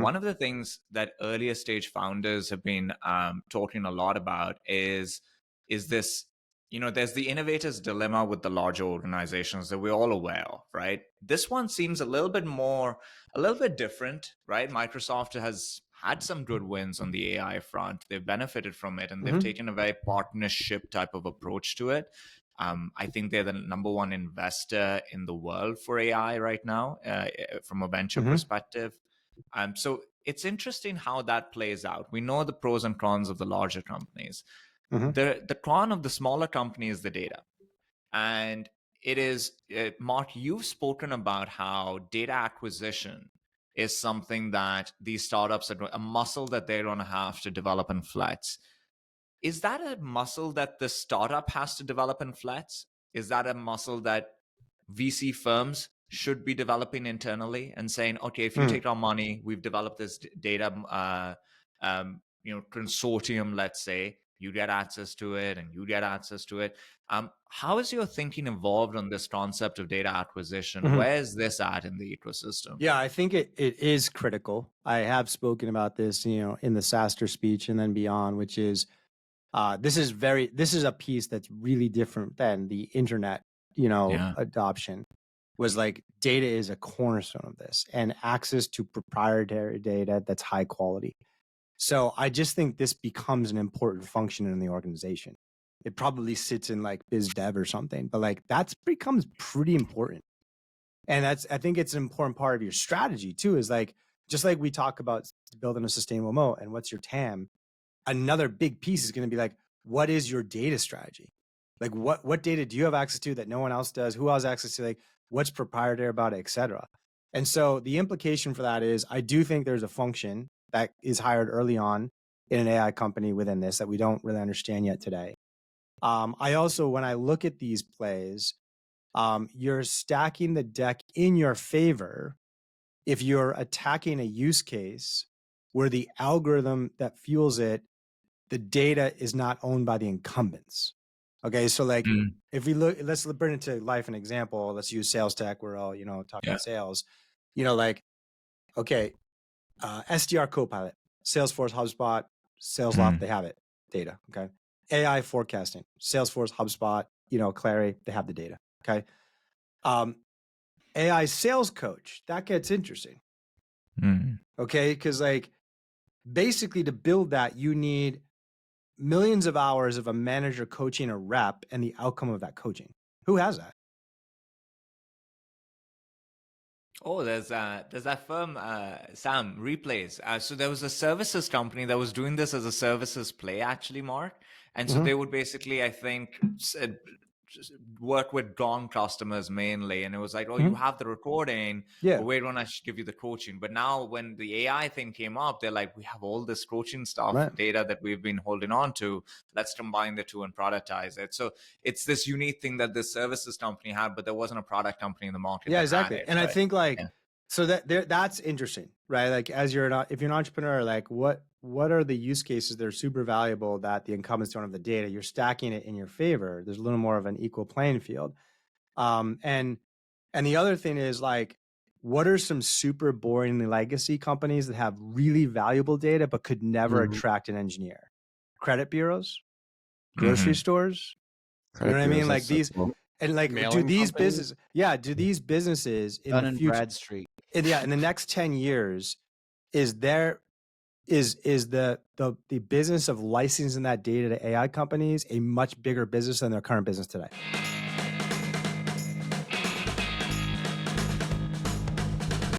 one of the things that earlier stage founders have been talking a lot about is this, there's the innovator's dilemma with the larger organizations that we're all aware of, right? This one seems a little bit different, right? Microsoft has had some good wins on the AI front. They've benefited from it, and they've taken a very partnership type of approach to it. I think they're the number one investor in the world for AI right now, from a venture perspective. So it's interesting how that plays out. We know the pros and cons of the larger companies. The con of the smaller company is the data. And it is, Mark, you've spoken about how data acquisition is something that these startups are a muscle that they're going to have to develop and flex. Is that a muscle that the startup has to develop and flex? Is that a muscle that VC firms should be developing internally and saying, okay, if you take our money, we've developed this data, consortium, let's say, you get access to it and you get access to it. How has your thinking evolved on this concept of data acquisition? Where is this at in the ecosystem? Yeah, I think it is critical. I have spoken about this, in the SaaStr speech and then beyond, which is, this is a piece that's really different than the internet, adoption. Was like data is a cornerstone of this, and access to proprietary data that's high quality. So I just think this becomes an important function in the organization. It probably sits in like biz dev or something, but like that becomes pretty important. And I think it's an important part of your strategy too, is like, just like we talk about building a sustainable moat and what's your TAM, another big piece is going to be like, what is your data strategy? Like what data do you have access to that no one else does? Who has access to, like, what's proprietary about it, et cetera. And so the implication for that is, I do think there's a function that is hired early on in an AI company within this that we don't really understand yet today. I also, when I look at these plays, you're stacking the deck in your favor if you're attacking a use case where the algorithm that fuels it, the data is not owned by the incumbents. Okay, so like if we look, let's bring it to life an example. Let's use sales tech. We're all, talking sales. Like, okay, SDR Copilot, Salesforce, HubSpot, SalesLoft, they have it, data. Okay, AI forecasting, Salesforce, HubSpot, Clary, they have the data. Okay, AI sales coach, that gets interesting. Okay, because like basically to build that, you need millions of hours of a manager coaching a rep and the outcome of that coaching. Who has that? Oh, there's that firm, Sam, Replays. So there was a services company that was doing this as a services play, actually, Mark. And so they would basically, I think, work with gone customers mainly. And it was like, oh, you have the recording, but wait, when I should give you the coaching. But now when the AI thing came up, they're like, we have all this coaching stuff, data that we've been holding on to. Let's combine the two and productize it. So it's this unique thing that this services company had, but there wasn't a product company in the market. Yeah, exactly. And right? I think like, so that's interesting, right? Like as if you're an entrepreneur, like what are the use cases that are super valuable that the incumbents don't have the data? You're stacking it in your favor. There's a little more of an equal playing field. And the other thing is like, what are some super boring legacy companies that have really valuable data but could never attract an engineer? Credit bureaus, grocery stores. You know what I mean? Like these, and like, do these businesses in the future, Bradstreet, in the next 10 years, is the business of licensing that data to AI companies a much bigger business than their current business today?